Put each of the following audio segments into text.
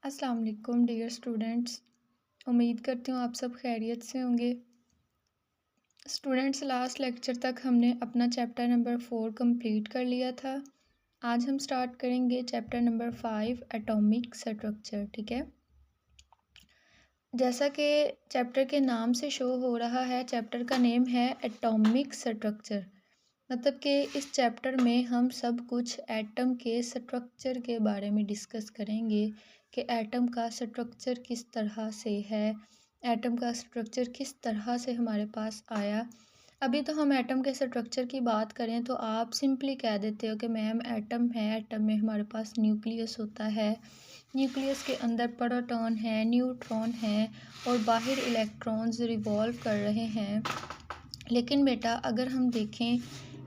अस्सलाम वालेकुम dear students. उम्मीद करती हूँ आप सब खैरियत से होंगे। स्टूडेंट्स, लास्ट लेक्चर तक हमने अपना चैप्टर नंबर 4 कंप्लीट कर लिया था। आज हम स्टार्ट करेंगे चैप्टर नंबर 5 एटॉमिक स्ट्रक्चर। ठीक है, जैसा कि चैप्टर के नाम से शो हो रहा है, चैप्टर का नेम है एटॉमिक स्ट्रक्चर। मतलब कि इस चैप्टर में हम सब कुछ एटम के स्ट्रक्चर के बारे में डिस्कस करेंगे कि एटम का स्ट्रक्चर किस तरह से है, एटम का स्ट्रक्चर किस तरह से हमारे पास आया। अभी तो हम एटम के स्ट्रक्चर की बात करें तो आप सिंपली कह देते हो कि मैम एटम है, एटम में हमारे पास न्यूक्लियस होता है, न्यूक्लियस के अंदर प्रोटॉन है, न्यूट्रॉन है और बाहर इलेक्ट्रॉन्स रिवॉल्व कर रहे हैं। लेकिन बेटा अगर हम देखें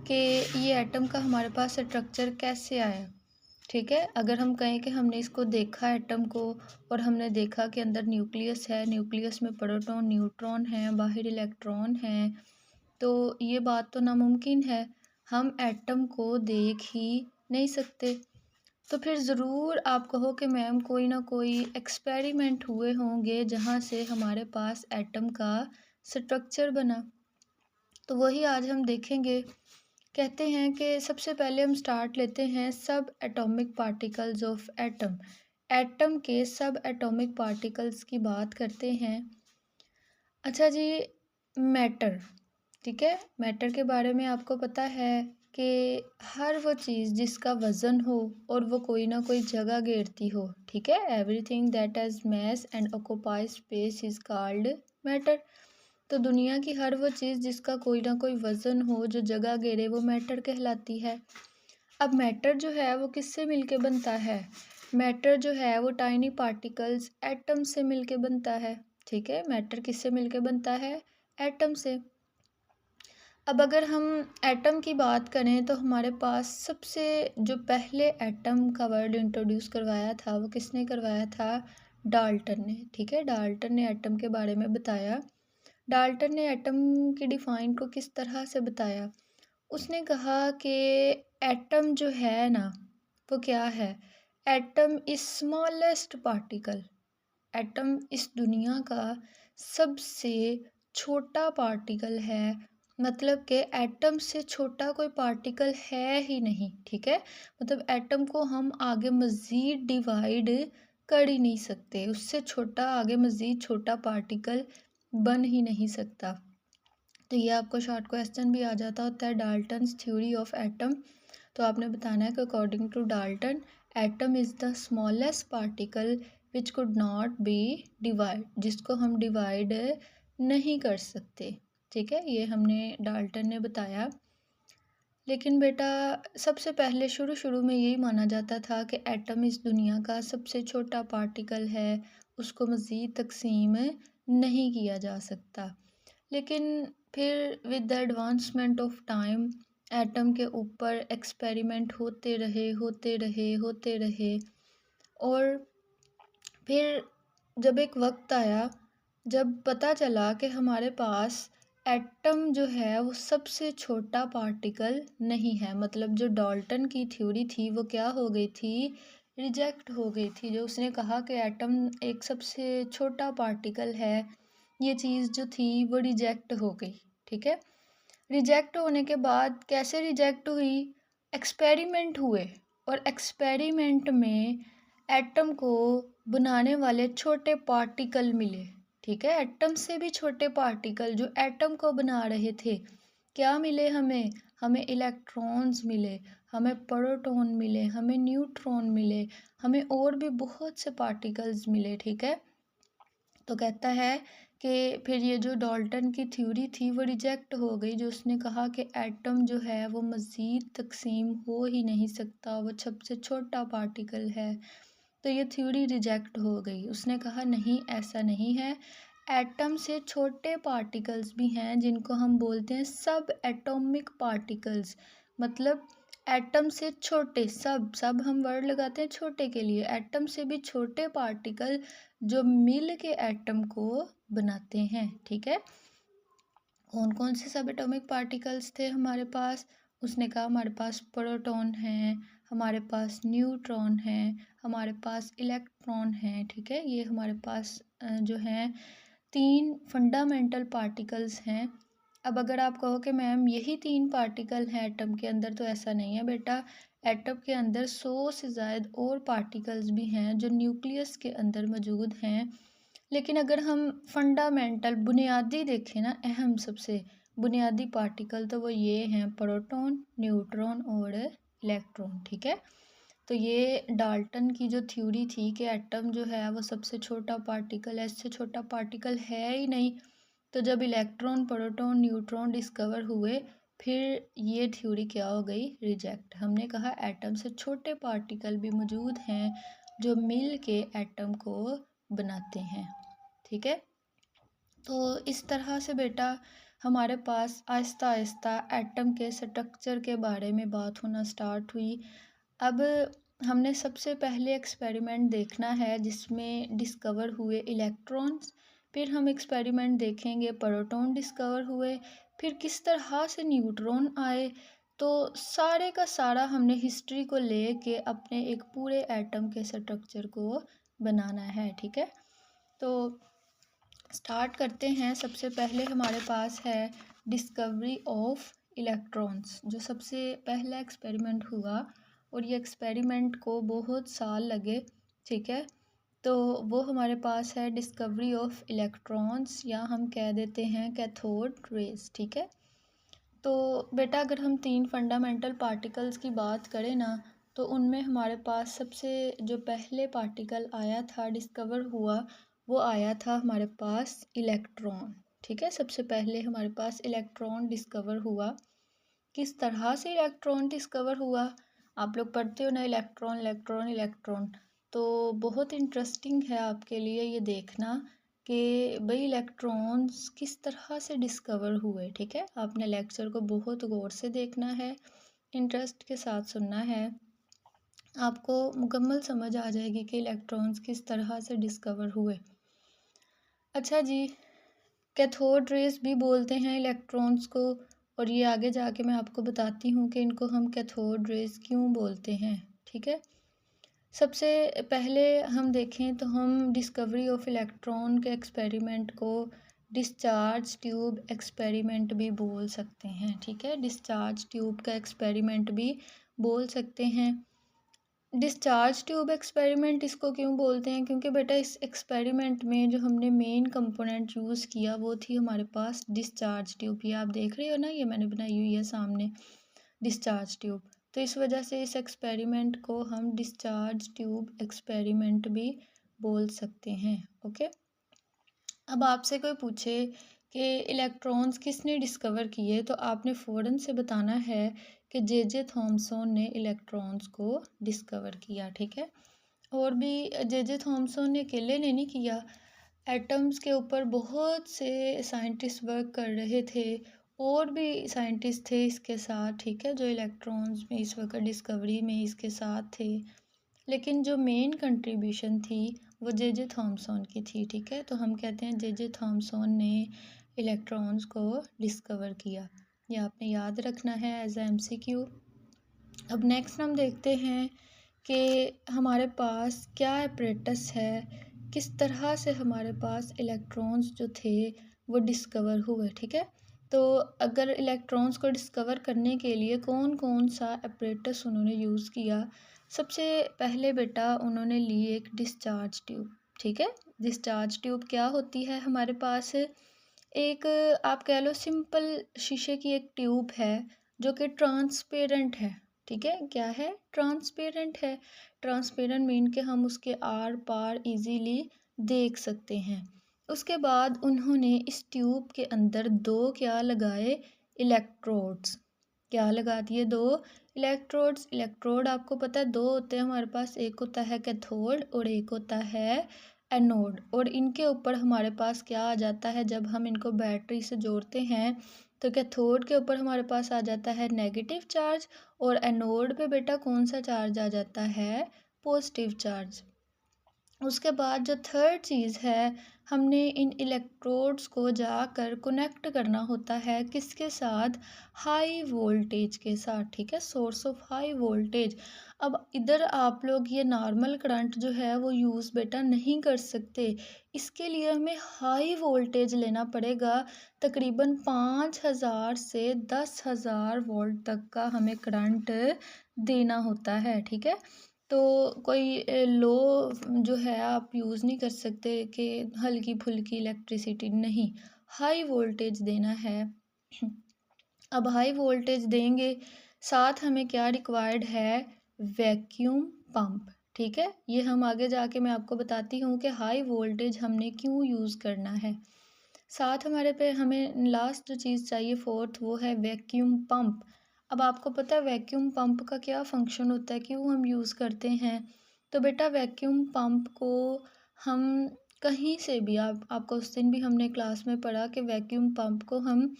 कि ये एटम का हमारे पास स्ट्रक्चर कैसे आया, ठीक है, अगर हम कहें कि हमने इसको देखा एटम को और हमने देखा कि अंदर न्यूक्लियस है, न्यूक्लियस में प्रोटॉन न्यूट्रॉन हैं, बाहर इलेक्ट्रॉन हैं, तो ये बात तो नामुमकिन है, हम एटम को देख ही नहीं सकते। तो फिर ज़रूर आप कहो कि मैम कोई ना कोई एक्सपेरिमेंट हुए होंगे जहाँ से हमारे पास एटम का स्ट्रक्चर बना। तो वही आज हम देखेंगे। कहते हैं कि सबसे पहले हम स्टार्ट लेते हैं सब atomic particles of atom. Atom के सब एटॉमिक पार्टिकल्स की बात करते हैं। अच्छा जी, मैटर, ठीक है, मैटर के बारे में आपको पता है कि हर वो चीज़ जिसका वज़न हो और वो कोई ना कोई जगह घेरती हो, ठीक है, everything that has mass and occupy space is called matter. तो दुनिया की हर वो चीज़ जिसका कोई ना कोई वज़न हो, जो जगह घेरे, वो मैटर कहलाती है। अब मैटर जो है वो किससे मिलके बनता है? मैटर जो है वो टाइनी पार्टिकल्स एटम से मिलके बनता है। ठीक है, मैटर किससे मिलके बनता है? एटम से। अब अगर हम एटम की बात करें तो हमारे पास सबसे जो पहले एटम का वर्ड इंट्रोड्यूस करवाया था वो किसने करवाया था? डाल्टन ने। ठीक है, डाल्टन ने एटम के बारे में बताया। डाल्टन ने एटम की डिफाइन को किस तरह से बताया? उसने कहा कि एटम जो है ना, वो क्या है? Atom is smallest particle. Atom इस दुनिया का सबसे छोटा पार्टिकल है। मतलब कि एटम से छोटा कोई पार्टिकल है ही नहीं। ठीक है, मतलब एटम को हम आगे मज़ीद डिवाइड कर ही नहीं सकते, उससे छोटा आगे मज़ीद छोटा पार्टिकल बन ही नहीं सकता। तो ये आपको शॉर्ट क्वेश्चन भी आ जाता होता है, डाल्टन्स थ्योरी ऑफ एटम। तो आपने बताना है कि according to Dalton atom is the smallest particle which could not be divide, जिसको हम डिवाइड नहीं कर सकते। ठीक है, ये हमने डाल्टन ने बताया। लेकिन बेटा सबसे पहले शुरू शुरू में यही माना जाता था कि एटम इस दुनिया का सबसे छोटा पार्टिकल है, उसको मज़ीद तकसीम नहीं किया जा सकता। लेकिन फिर with the advancement of time atom के ऊपर एक्सपेरिमेंट होते रहे और फिर जब एक वक्त आया जब पता चला कि हमारे पास एटम जो है वो सबसे छोटा पार्टिकल नहीं है। मतलब जो डाल्टन की थ्योरी थी वो क्या हो गई थी? रिजेक्ट हो गई थी। जो उसने कहा कि एटम एक सबसे छोटा पार्टिकल है, ये चीज़ जो थी वो रिजेक्ट हो गई। ठीक है, रिजेक्ट होने के बाद कैसे रिजेक्ट हुई? एक्सपेरिमेंट हुए और एक्सपेरिमेंट में एटम को बनाने वाले छोटे पार्टिकल मिले। ठीक है, एटम से भी छोटे पार्टिकल जो एटम को बना रहे थे, क्या मिले हमें? हमें इलेक्ट्रॉन्स मिले, हमें प्रोटॉन मिले, हमें न्यूट्रॉन मिले, हमें और भी बहुत से पार्टिकल्स मिले। ठीक है, तो कहता है कि फिर ये जो डाल्टन की थ्योरी थी वो रिजेक्ट हो गई, जो उसने कहा कि एटम जो है वो मज़ीद तकसीम हो ही नहीं सकता, वो सबसे छोटा पार्टिकल है। तो ये थ्योरी रिजेक्ट हो गई। उसने कहा नहीं, ऐसा नहीं है, एटम से छोटे पार्टिकल्स भी हैं जिनको हम बोलते हैं सब एटॉमिक पार्टिकल्स। मतलब एटम से छोटे, सब हम वर्ड लगाते हैं छोटे के लिए, एटम से भी छोटे पार्टिकल जो मिल के एटम को बनाते हैं। ठीक है, कौन कौन से सब एटॉमिक पार्टिकल्स थे हमारे पास? उसने कहा हमारे पास प्रोटॉन है, हमारे पास न्यूट्रॉन है, हमारे पास इलेक्ट्रॉन है, ठीक है। ये हमारे पास जो हैं 3 फंडामेंटल पार्टिकल्स हैं। अब अगर आप कहो कि मैम यही 3 पार्टिकल हैं एटम के अंदर, तो ऐसा नहीं है बेटा। एटम के अंदर 100 से ज़ायद और पार्टिकल्स भी हैं जो न्यूक्लियस के अंदर मौजूद हैं। लेकिन अगर हम फंडामेंटल बुनियादी देखें ना, अहम सबसे बुनियादी पार्टिकल, तो वो ये हैं प्रोटॉन, न्यूट्रॉन और इलेक्ट्रॉन, ठीक है। तो ये डाल्टन की जो थ्योरी थी कि एटम जो है वो सबसे छोटा पार्टिकल है, इससे छोटा पार्टिकल है ही नहीं। तो जब इलेक्ट्रॉन, प्रोटॉन, न्यूट्रॉन डिस्कवर हुए, फिर ये थ्योरी क्या हो गई, रिजेक्ट। हमने कहा एटम से छोटे पार्टिकल भी मौजूद हैं जो मिल के एटम को बनाते हैं, ठीक है। तो इस तरह से बेटा हमारे पास आहिस्ता आहिस्ता एटम के स्ट्रक्चर के बारे में बात होना स्टार्ट हुई। अब हमने सबसे पहले एक्सपेरिमेंट देखना है जिसमें डिस्कवर हुए इलेक्ट्रॉन्स, फिर हम एक्सपेरिमेंट देखेंगे प्रोटॉन डिस्कवर हुए, फिर किस तरह से न्यूट्रॉन आए। तो सारे का सारा हमने हिस्ट्री को ले के अपने एक पूरे एटम के स्ट्रक्चर को बनाना है, ठीक है। तो स्टार्ट करते हैं। सबसे पहले हमारे पास है डिस्कवरी ऑफ इलेक्ट्रॉन्स, जो सबसे पहला एक्सपेरिमेंट हुआ, और ये एक्सपेरिमेंट को बहुत साल लगे, ठीक है। तो वो हमारे पास है डिस्कवरी ऑफ इलेक्ट्रॉन्स, या हम कह देते हैं कैथोड रेज, ठीक है। तो बेटा अगर हम 3 फंडामेंटल पार्टिकल्स की बात करें ना, तो उनमें हमारे पास सबसे जो पहले पार्टिकल आया था, डिस्कवर हुआ, वो आया था हमारे पास इलेक्ट्रॉन, ठीक है। सबसे पहले हमारे पास इलेक्ट्रॉन डिस्कवर हुआ। किस तरह से इलेक्ट्रॉन डिस्कवर हुआ, आप लोग पढ़ते हो ना, इलेक्ट्रॉन इलेक्ट्रॉन इलेक्ट्रॉन। तो बहुत इंटरेस्टिंग है आपके लिए ये देखना कि भाई इलेक्ट्रॉन्स किस तरह से डिस्कवर हुए, ठीक है। आपने लेक्चर को बहुत गौर से देखना है, इंटरेस्ट के साथ सुनना है, आपको मुकम्मल समझ आ जाएगी कि इलेक्ट्रॉन्स किस तरह से डिस्कवर हुए। अच्छा जी, कैथोड रेज भी बोलते हैं इलेक्ट्रॉन्स को, और ये आगे जाके मैं आपको बताती हूँ कि इनको हम कैथोड रेज क्यों बोलते हैं, ठीक है। सबसे पहले हम देखें तो हम डिस्कवरी ऑफ इलेक्ट्रॉन के एक्सपेरिमेंट को डिस्चार्ज ट्यूब एक्सपेरिमेंट भी बोल सकते हैं, ठीक है। डिस्चार्ज ट्यूब का एक्सपेरिमेंट भी बोल सकते हैं। डिस्चार्ज ट्यूब एक्सपेरिमेंट इसको क्यों बोलते हैं, क्योंकि बेटा इस एक्सपेरिमेंट में जो हमने मेन कंपोनेंट यूज़ किया वो थी हमारे पास डिस्चार्ज ट्यूब। ये आप देख रहे हो ना, ये मैंने बनाई हुई है सामने डिस्चार्ज ट्यूब। तो इस वजह से इस एक्सपेरिमेंट को हम डिस्चार्ज ट्यूब एक्सपेरिमेंट भी बोल सकते हैं, ओके। अब आपसे कोई पूछे कि इलेक्ट्रॉन्स किसने डिस्कवर किए, तो आपने फ़ौरन से बताना है कि जे थॉमसन ने इलेक्ट्रॉन्स को डिस्कवर किया, ठीक है। और भी जे थॉमसन ने अकेले ने नहीं किया, एटम्स के ऊपर बहुत से साइंटिस्ट वर्क कर रहे थे, और भी साइंटिस्ट थे इसके साथ, ठीक है, जो इलेक्ट्रॉन्स में इस वक्त डिस्कवरी में इसके साथ थे। लेकिन जो मेन कंट्रीब्यूशन थी वो जे थॉमसन की थी, ठीक है। तो हम कहते हैं जे थॉमसन ने इलेक्ट्रॉन्स को डिस्कवर किया। ये आपने याद रखना है एज MCQ। अब नेक्स्ट हम देखते हैं कि हमारे पास क्या एपरेटस है, किस तरह से हमारे पास इलेक्ट्रॉन्स जो थे वो डिस्कवर हुए, ठीक है। तो अगर इलेक्ट्रॉन्स को डिस्कवर करने के लिए कौन कौन सा एपरेटस उन्होंने यूज़ किया, सबसे पहले बेटा उन्होंने ली एक डिस्चार्ज ट्यूब, ठीक है। डिस्चार्ज ट्यूब क्या होती है, हमारे पास एक आप कह लो सिंपल शीशे की एक ट्यूब है जो कि ट्रांसपेरेंट है, ठीक है। क्या है, ट्रांसपेरेंट है। ट्रांसपेरेंट मीन के हम उसके आर पार इजीली देख सकते हैं। उसके बाद उन्होंने इस ट्यूब के अंदर दो क्या लगाए, इलेक्ट्रोड्स। क्या लगा दिए, दो इलेक्ट्रोड्स। इलेक्ट्रोड आपको पता है दो होते हैं हमारे पास, एक होता है कैथोड और एक होता है एनोड। और इनके ऊपर हमारे पास क्या आ जाता है, जब हम इनको बैटरी से जोड़ते हैं तो कैथोड के ऊपर हमारे पास आ जाता है नेगेटिव चार्ज, और एनोड पे बेटा कौन सा चार्ज आ जाता है, पॉजिटिव चार्ज। उसके बाद जो थर्ड चीज़ है, हमने इन इलेक्ट्रोड्स को जाकर कनेक्ट करना होता है किसके साथ, हाई वोल्टेज के साथ, ठीक है, सोर्स ऑफ हाई वोल्टेज। अब इधर आप लोग ये नॉर्मल करंट जो है वो यूज़ बेटा नहीं कर सकते, इसके लिए हमें हाई वोल्टेज लेना पड़ेगा। तकरीबन 5000 से 10,000 वोल्ट तक का हमें करंट देना होता है, ठीक है। तो कोई लो जो है आप यूज़ नहीं कर सकते कि हल्की फुल्की इलेक्ट्रिसिटी, नहीं, हाई वोल्टेज देना है। अब हाई वोल्टेज देंगे, साथ हमें क्या रिक्वायर्ड है, वैक्यूम पंप, ठीक है। ये हम आगे जाके मैं आपको बताती हूँ कि हाई वोल्टेज हमने क्यों यूज़ करना है। साथ हमारे पे हमें लास्ट जो चीज़ चाहिए फोर्थ, वो है वैक्यूम पंप। अब आपको पता है वैक्यूम पंप का क्या फंक्शन होता है, क्यों हम यूज़ करते हैं। तो बेटा वैक्यूम पंप को हम कहीं से भी, आपको उस दिन भी हमने क्लास में पढ़ा कि वैक्यूम पंप को हम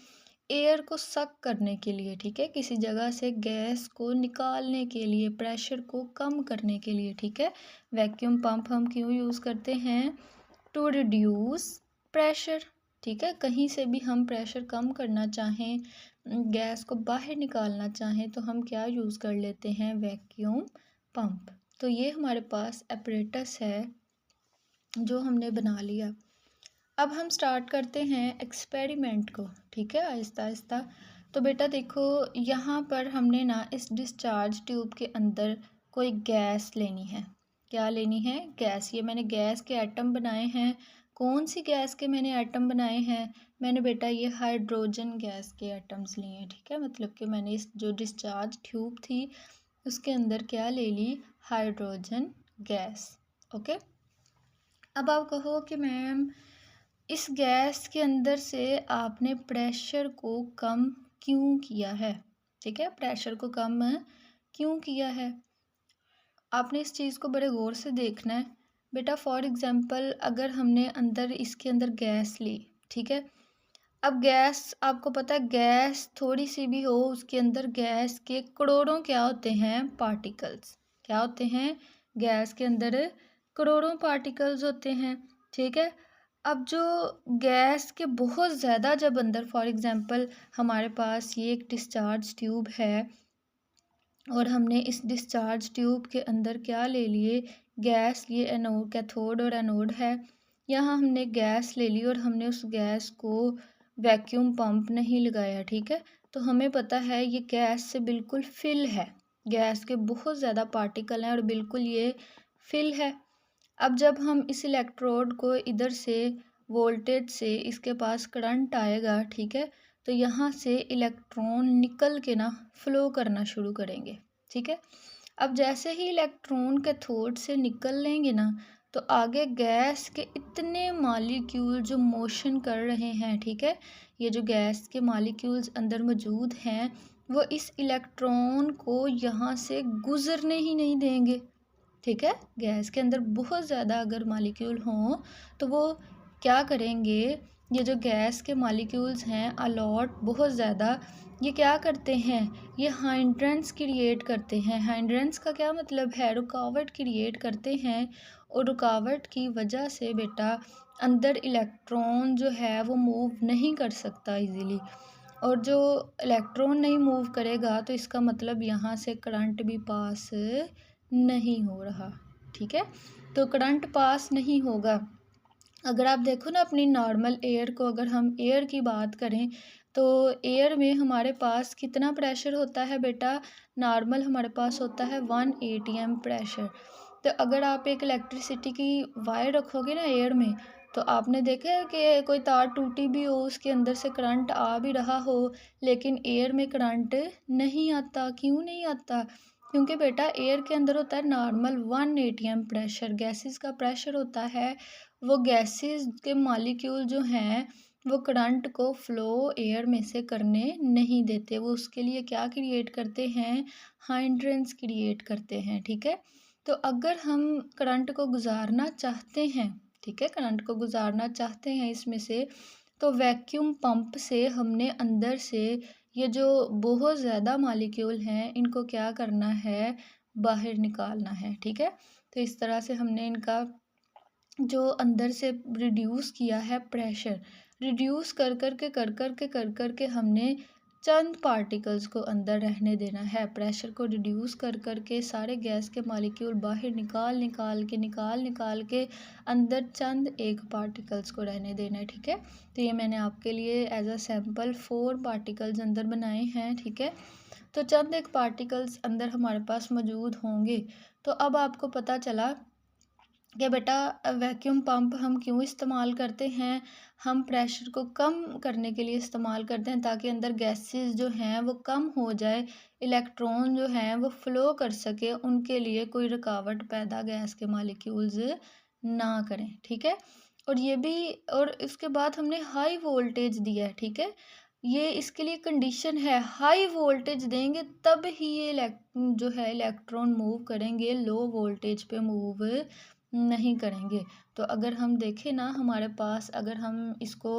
एयर को सक करने के लिए, ठीक है, किसी जगह से गैस को निकालने के लिए, प्रेशर को कम करने के लिए, ठीक है। वैक्यूम पंप हम क्यों यूज़ करते हैं, टू रिड्यूस प्रेशर, ठीक है। कहीं से भी हम प्रेशर कम करना चाहें, गैस को बाहर निकालना चाहें, तो हम क्या यूज़ कर लेते हैं, वैक्यूम पंप। तो ये हमारे पास apparatus है जो हमने बना लिया। अब हम स्टार्ट करते हैं एक्सपेरिमेंट को, ठीक है, आहिस्ता आहिस्ता। तो बेटा देखो, यहाँ पर हमने ना इस डिस्चार्ज ट्यूब के अंदर कोई गैस लेनी है। क्या लेनी है, गैस। ये मैंने गैस के एटम बनाए हैं। कौन सी गैस के मैंने एटम बनाए हैं, मैंने बेटा ये हाइड्रोजन गैस के एटम्स लिए हैं, ठीक है। मतलब कि मैंने इस जो डिस्चार्ज ट्यूब थी उसके अंदर क्या ले ली, हाइड्रोजन गैस, ओके। अब आप कहो कि मैम इस गैस के अंदर से आपने प्रेशर को कम क्यों किया है, ठीक है, प्रेशर को कम क्यों किया है। आपने इस चीज़ को बड़े गौर से देखना है बेटा। फॉर एग्जांपल अगर हमने इसके अंदर गैस ली, ठीक है। अब गैस, आपको पता है गैस थोड़ी सी भी हो, उसके अंदर गैस के करोड़ों क्या होते हैं, पार्टिकल्स। क्या होते हैं, गैस के अंदर करोड़ों पार्टिकल्स होते हैं, ठीक है। अब जो गैस के बहुत ज़्यादा जब अंदर, फॉर एग्जांपल हमारे पास ये एक डिस्चार्ज ट्यूब है और हमने इस डिस्चार्ज ट्यूब के अंदर क्या ले लिए, गैस, ये एनोड, कैथोड और एनोड है। यहाँ हमने गैस ले ली और हमने उस गैस को वैक्यूम पंप नहीं लगाया, ठीक है। तो हमें पता है ये गैस से बिल्कुल फिल है, गैस के बहुत ज़्यादा पार्टिकल हैं और बिल्कुल ये फिल है। अब जब हम इस इलेक्ट्रोड को इधर से वोल्टेज से इसके पास करंट आएगा, ठीक है, तो यहाँ से इलेक्ट्रॉन निकल के ना फ्लो करना शुरू करेंगे, ठीक है। अब जैसे ही इलेक्ट्रॉन कैथोड से निकल लेंगे ना, तो आगे गैस के इतने मॉलिक्यूल जो मोशन कर रहे हैं, ठीक है, ये जो गैस के मॉलिक्यूल्स अंदर मौजूद हैं वो इस इलेक्ट्रॉन को यहाँ से गुजरने ही नहीं देंगे, ठीक है। गैस के अंदर बहुत ज़्यादा अगर मॉलिक्यूल हों तो वो क्या करेंगे, ये जो गैस के मॉलिक्यूल्स हैं अलॉट बहुत ज़्यादा, ये क्या करते हैं, ये हाइंड्रेंस क्रिएट करते हैं। हाइंड्रेंस का क्या मतलब है, रुकावट क्रिएट करते हैं। और रुकावट की वजह से बेटा अंदर इलेक्ट्रॉन जो है वो मूव नहीं कर सकता इजीली। और जो इलेक्ट्रॉन नहीं मूव करेगा तो इसका मतलब यहाँ से करंट भी पास नहीं हो रहा, ठीक है। तो करंट पास नहीं होगा। अगर आप देखो ना अपनी नॉर्मल एयर को, अगर हम एयर की बात करें तो एयर में हमारे पास कितना प्रेशर होता है बेटा, नॉर्मल हमारे पास होता है 1 atm प्रेशर। तो अगर आप एक इलेक्ट्रिसिटी की वायर रखोगे ना एयर में, तो आपने देखा है कि कोई तार टूटी भी हो, उसके अंदर से करंट आ भी रहा हो, लेकिन एयर में करंट नहीं आता। क्यों नहीं आता, क्योंकि बेटा एयर के अंदर होता है नॉर्मल 1 atm प्रेशर, गैसेस का प्रेशर होता है। वो गैसेस के मॉलिक्यूल जो हैं वो करंट को फ़्लो एयर में से करने नहीं देते, वो उसके लिए क्या क्रिएट करते हैं, हाइंड्रेंस क्रिएट करते हैं, ठीक है। तो अगर हम करंट को गुजारना चाहते हैं, ठीक है, करंट को गुजारना चाहते हैं इसमें से, तो वैक्यूम पंप से हमने अंदर से ये जो बहुत ज़्यादा मॉलिक्यूल हैं इनको क्या करना है, बाहर निकालना है, ठीक है। तो इस तरह से हमने इनका जो अंदर से रिड्यूस किया है प्रेशर, रिड्यूस कर कर के हमने चंद पार्टिकल्स को अंदर रहने देना है। प्रेशर को रिड्यूस कर के सारे गैस के मॉलिक्यूल बाहर निकाल के अंदर चंद एक पार्टिकल्स को रहने देना है, ठीक है। तो ये मैंने आपके लिए एज अ सैम्पल 4 पार्टिकल्स अंदर बनाए हैं, ठीक है। तो चंद एक पार्टिकल्स अंदर हमारे पास मौजूद होंगे। तो अब आपको पता चला कि बेटा वैक्यूम पंप हम क्यों इस्तेमाल करते हैं। हम प्रेशर को कम करने के लिए इस्तेमाल करते हैं ताकि अंदर गैसेस जो हैं वो कम हो जाए, इलेक्ट्रॉन जो हैं वो फ़्लो कर सके, उनके लिए कोई रुकावट पैदा गैस के मॉलिक्यूल्स ना करें, ठीक है। और ये भी, और इसके बाद हमने हाई वोल्टेज दिया है, ठीक है। ये इसके लिए कंडीशन है, हाई वोल्टेज देंगे तब ही ये जो है इलेक्ट्रॉन मूव करेंगे, लो वोल्टेज पे मूव नहीं करेंगे। तो अगर हम देखें ना, हमारे पास अगर हम इसको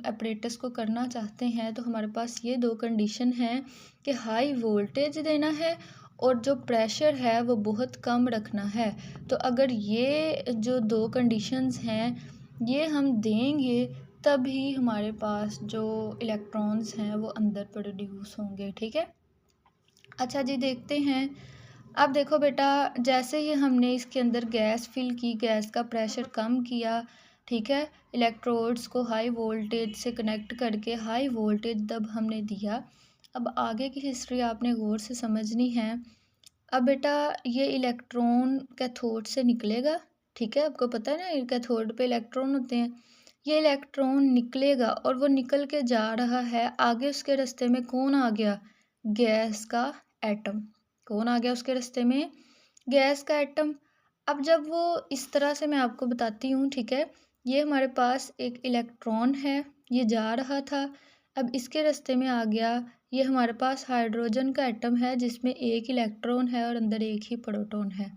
अपरेटस को करना चाहते हैं तो हमारे पास ये 2 कंडीशन हैं कि हाई वोल्टेज देना है और जो प्रेशर है वो बहुत कम रखना है। तो अगर ये जो 2 कंडीशंस हैं ये हम देंगे तभी हमारे पास जो इलेक्ट्रॉन्स हैं वो अंदर प्रोड्यूस होंगे, ठीक है। अच्छा जी, देखते हैं। अब देखो बेटा, जैसे ही हमने इसके अंदर गैस फिल की, गैस का प्रेशर कम किया, ठीक है, इलेक्ट्रोड्स को हाई वोल्टेज से कनेक्ट करके हाई वोल्टेज तब हमने दिया। अब आगे की हिस्ट्री आपने गौर से समझनी है। अब बेटा ये इलेक्ट्रॉन कैथोड से निकलेगा, ठीक है, आपको पता है ना कैथोड पे इलेक्ट्रॉन होते हैं। ये इलेक्ट्रॉन निकलेगा और वो निकल के जा रहा है, आगे उसके रास्ते में कौन आ गया, गैस का एटम। कौन आ गया उसके रास्ते में, गैस का एटम। अब जब वो इस तरह से, मैं आपको बताती हूँ, ठीक है, ये हमारे पास एक इलेक्ट्रॉन है, ये जा रहा था, अब इसके रास्ते में आ गया, ये हमारे पास हाइड्रोजन का एटम है जिसमें एक इलेक्ट्रॉन है और अंदर एक ही प्रोटॉन है।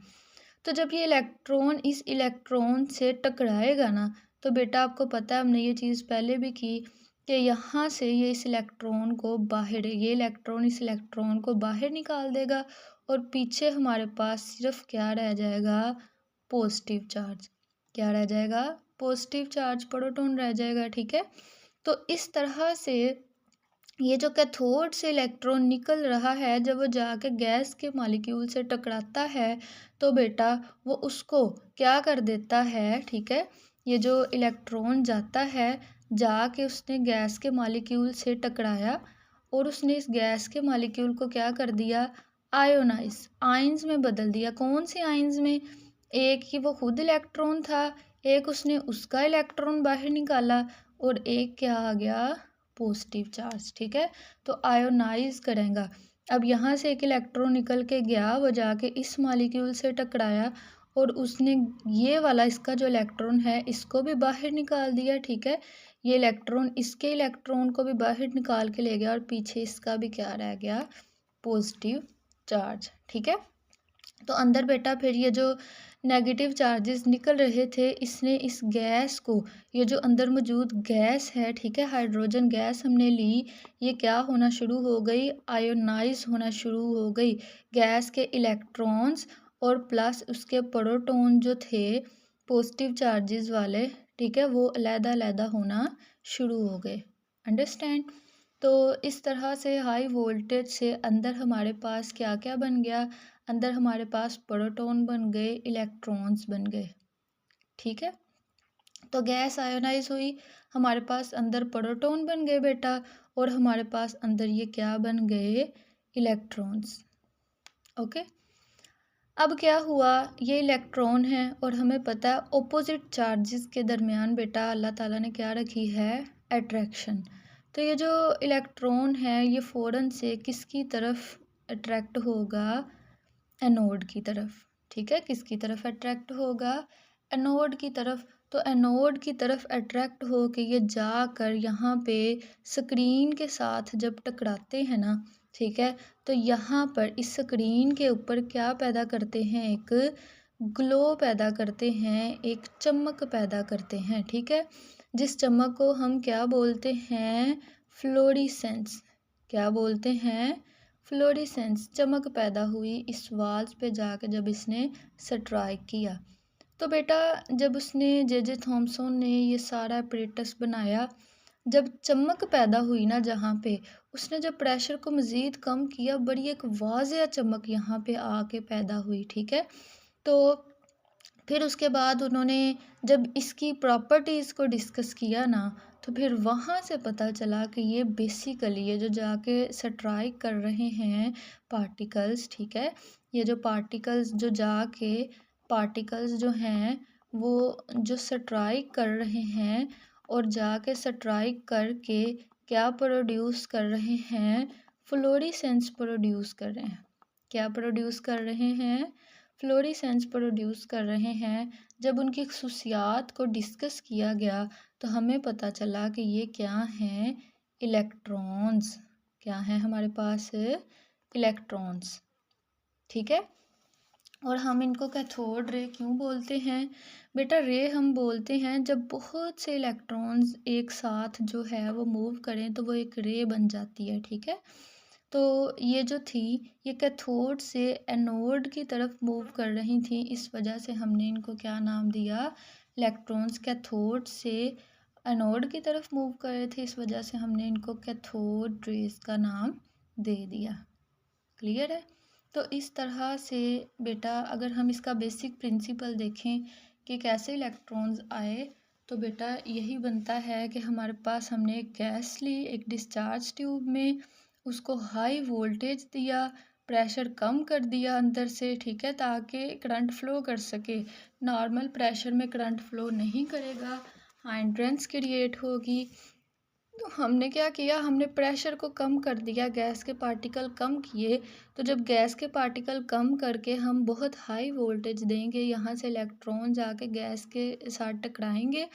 तो जब ये इलेक्ट्रॉन इस इलेक्ट्रॉन से टकराएगा ना, तो बेटा आपको पता है, हमने ये चीज़ पहले भी की कि यहाँ से ये इस इलेक्ट्रॉन को बाहर, ये इलेक्ट्रॉन इस इलेक्ट्रॉन को बाहर निकाल देगा और पीछे हमारे पास सिर्फ क्या रह जाएगा, पॉजिटिव चार्ज। क्या रह जाएगा, पॉजिटिव चार्ज, प्रोटॉन रह जाएगा, ठीक है। तो इस तरह से ये जो कैथोड से इलेक्ट्रॉन निकल रहा है, जब वो जाके गैस के मॉलिक्यूल से टकराता है तो बेटा वो उसको क्या कर देता है, ठीक है। ये जो इलेक्ट्रॉन जाता है, जाके उसने गैस के मॉलिक्यूल से टकराया और उसने इस गैस के मॉलिक्यूल को क्या कर दिया, आयोनाइज, आयंस में बदल दिया। कौन से आयंस में, एक ही वो खुद इलेक्ट्रॉन था, एक उसने उसका इलेक्ट्रॉन बाहर निकाला और एक क्या आ गया, पॉजिटिव चार्ज, ठीक है। तो आयोनाइज करेगा। अब यहाँ से एक इलेक्ट्रॉन निकल के गया, वो जाके इस मॉलिक्यूल से टकराया और उसने ये वाला, इसका जो इलेक्ट्रॉन है इसको भी बाहर निकाल दिया, ठीक है। ये इलेक्ट्रॉन इसके इलेक्ट्रॉन को भी बाहर निकाल के ले गया और पीछे इसका भी क्या रह गया, पॉजिटिव चार्ज, ठीक है। तो अंदर बेटा फिर ये जो नेगेटिव चार्जेस निकल रहे थे, इसने इस गैस को, ये जो अंदर मौजूद गैस है, ठीक है, हाइड्रोजन गैस हमने ली, ये क्या होना शुरू हो गई, आयोनाइज होना शुरू हो गई। गैस के इलेक्ट्रॉन्स और प्लस उसके प्रोटॉन जो थे पॉजिटिव चार्जेस वाले, ठीक है, वो अलग-अलग होना शुरू हो गए। अंडरस्टैंड। तो इस तरह से हाई वोल्टेज से अंदर हमारे पास क्या क्या बन गया, अंदर हमारे पास प्रोटॉन बन गए, इलेक्ट्रॉन्स बन गए, ठीक है। तो गैस आयोनाइज हुई, हमारे पास अंदर प्रोटॉन बन गए बेटा, और हमारे पास अंदर ये क्या बन गए, इलेक्ट्रॉन्स। ओके। अब क्या हुआ, ये इलेक्ट्रॉन है और हमें पता है ऑपोजिट चार्जेस के दरमियान बेटा अल्लाह ताला ने क्या रखी है, अट्रैक्शन। तो ये जो इलेक्ट्रॉन है ये फ़ौरन से किसकी तरफ अट्रैक्ट होगा, एनोड की तरफ, ठीक है। किसकी तरफ अट्रैक्ट होगा, एनोड की तरफ। तो एनोड की तरफ अट्रैक्ट हो के ये जाकर यहाँ पे स्क्रीन के साथ जब टकराते हैं ना, ठीक है, तो यहाँ पर इस स्क्रीन के ऊपर क्या पैदा करते हैं, एक ग्लो पैदा करते हैं, एक चमक पैदा करते हैं, ठीक है। जिस चमक को हम क्या बोलते हैं, फ्लोरिसेंस। क्या बोलते हैं, फ्लोरिसेंस। चमक पैदा हुई इस वाल्स पे जाके जब इसने स्ट्राइक किया। तो बेटा जब उसने जे थॉमसन ने ये सारा apparatus बनाया, जब चमक पैदा हुई ना जहाँ पे, उसने जब प्रेशर को मज़ीद कम किया, बड़ी एक वाज़ेह चमक यहाँ पे आके पैदा हुई, ठीक है? तो फिर उसके बाद उन्होंने जब इसकी प्रॉपर्टीज़ को डिस्कस किया ना, तो फिर वहाँ से पता चला कि ये बेसिकली ये जो जाके स्ट्राइक कर रहे हैं पार्टिकल्स, ठीक है? ये जो पार्टिकल्स जो जाके पार्टिकल्स जो हैं, वो जो स्ट्राइक कर रहे हैं और जाके स्ट्राइक करके क्या प्रोड्यूस कर रहे हैं? फ्लोरेसेंस प्रोड्यूस कर रहे हैं। क्या प्रोड्यूस कर रहे हैं? फ्लोरेसेंस प्रोड्यूस कर रहे हैं। जब उनकी खसूसियात को डिस्कस किया गया तो हमें पता चला कि ये क्या हैं? इलेक्ट्रॉन्स। क्या हैं हमारे पास? इलेक्ट्रॉन्स, ठीक है? और हम इनको कैथोड रे क्यों बोलते हैं? बेटा रे हम बोलते हैं जब बहुत से इलेक्ट्रॉन्स एक साथ जो है वो मूव करें तो वो एक रे बन जाती है, ठीक है? तो ये जो थी, ये कैथोड से एनोड की तरफ मूव कर रही थी, इस वजह से हमने इनको क्या नाम दिया? इलेक्ट्रॉन्स कैथोड से एनोड की तरफ मूव कर रहे थे, इस वजह से हमने इनको कैथोड रेज का नाम दे दिया। क्लियर है? तो इस तरह से बेटा अगर हम इसका बेसिक प्रिंसिपल देखें कि कैसे इलेक्ट्रॉन्स आए, तो बेटा यही बनता है कि हमारे पास हमने एक गैस ली एक डिस्चार्ज ट्यूब में, उसको हाई वोल्टेज दिया, प्रेशर कम कर दिया अंदर से, ठीक है, ताकि करंट फ्लो कर सके। नॉर्मल प्रेशर में करंट फ्लो नहीं करेगा, हाइंड्रेंस क्रिएट होगी। तो हमने क्या किया, हमने प्रेशर को कम कर दिया, गैस के पार्टिकल कम किए। तो जब गैस के पार्टिकल कम करके हम बहुत हाई वोल्टेज देंगे, यहाँ से इलेक्ट्रॉन जाके गैस के साथ टकराएंगे,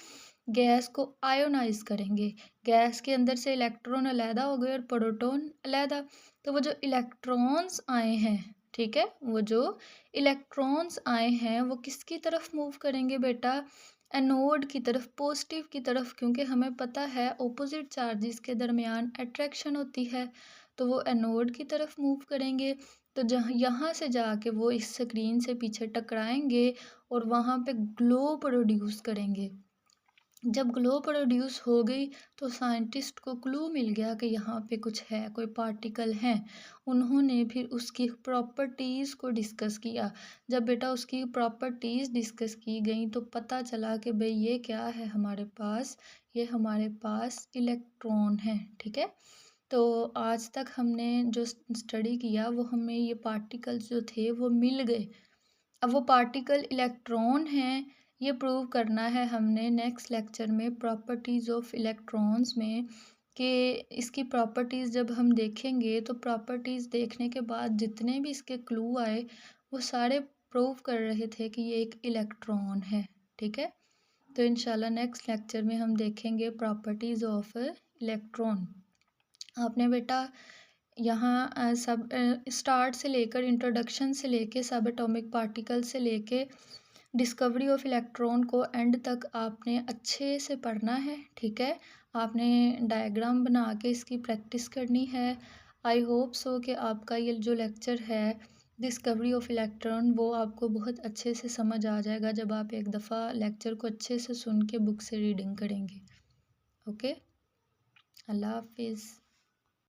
गैस को आयोनाइज करेंगे, गैस के अंदर से इलेक्ट्रॉन अलहदा हो गए और प्रोटॉन अलहदा। तो वो जो इलेक्ट्रॉन्स आए हैं, ठीक है, वो जो इलेक्ट्रॉन्स आए हैं वो किसकी तरफ मूव करेंगे बेटा? एनोड की तरफ, पॉजिटिव की तरफ, क्योंकि हमें पता है ऑपोजिट चार्जेस के दरमियान अट्रैक्शन होती है, तो वो एनोड की तरफ मूव करेंगे। तो जहाँ यहाँ से जाके वो इस स्क्रीन से पीछे टकराएंगे और वहाँ पे ग्लो प्रोड्यूस करेंगे। जब ग्लो प्रोड्यूस हो गई तो साइंटिस्ट को क्लू मिल गया कि यहाँ पे कुछ है, कोई पार्टिकल हैं। उन्होंने फिर उसकी प्रॉपर्टीज़ को डिस्कस किया। जब बेटा उसकी प्रॉपर्टीज़ डिस्कस की गई तो पता चला कि भाई ये क्या है हमारे पास? ये हमारे पास इलेक्ट्रॉन है, ठीक है? तो आज तक हमने जो स्टडी किया वो हमें ये पार्टिकल्स जो थे वो मिल गए। अब वो पार्टिकल इलेक्ट्रॉन हैं, ये प्रूव करना है हमने नेक्स्ट लेक्चर में प्रॉपर्टीज़ ऑफ इलेक्ट्रॉन्स में, कि इसकी प्रॉपर्टीज़ जब हम देखेंगे तो प्रॉपर्टीज़ देखने के बाद जितने भी इसके क्लू आए वो सारे प्रूव कर रहे थे कि ये एक इलेक्ट्रॉन है, ठीक है? तो इंशाल्लाह नेक्स्ट लेक्चर में हम देखेंगे प्रॉपर्टीज़ ऑफ इलेक्ट्रॉन। आपने बेटा यहाँ सब स्टार्ट से लेकर इंट्रोडक्शन से लेके सब एटॉमिक पार्टिकल से लेके डिस्कवरी ऑफ इलेक्ट्रॉन को एंड तक आपने अच्छे से पढ़ना है, ठीक है? आपने डायग्राम बना के इसकी प्रैक्टिस करनी है। आई होप सो कि आपका ये जो लेक्चर है डिस्कवरी ऑफ इलेक्ट्रॉन वो आपको बहुत अच्छे से समझ आ जाएगा जब आप एक दफ़ा लेक्चर को अच्छे से सुन के बुक से रीडिंग करेंगे। ओके, अल्लाह हाफिज़।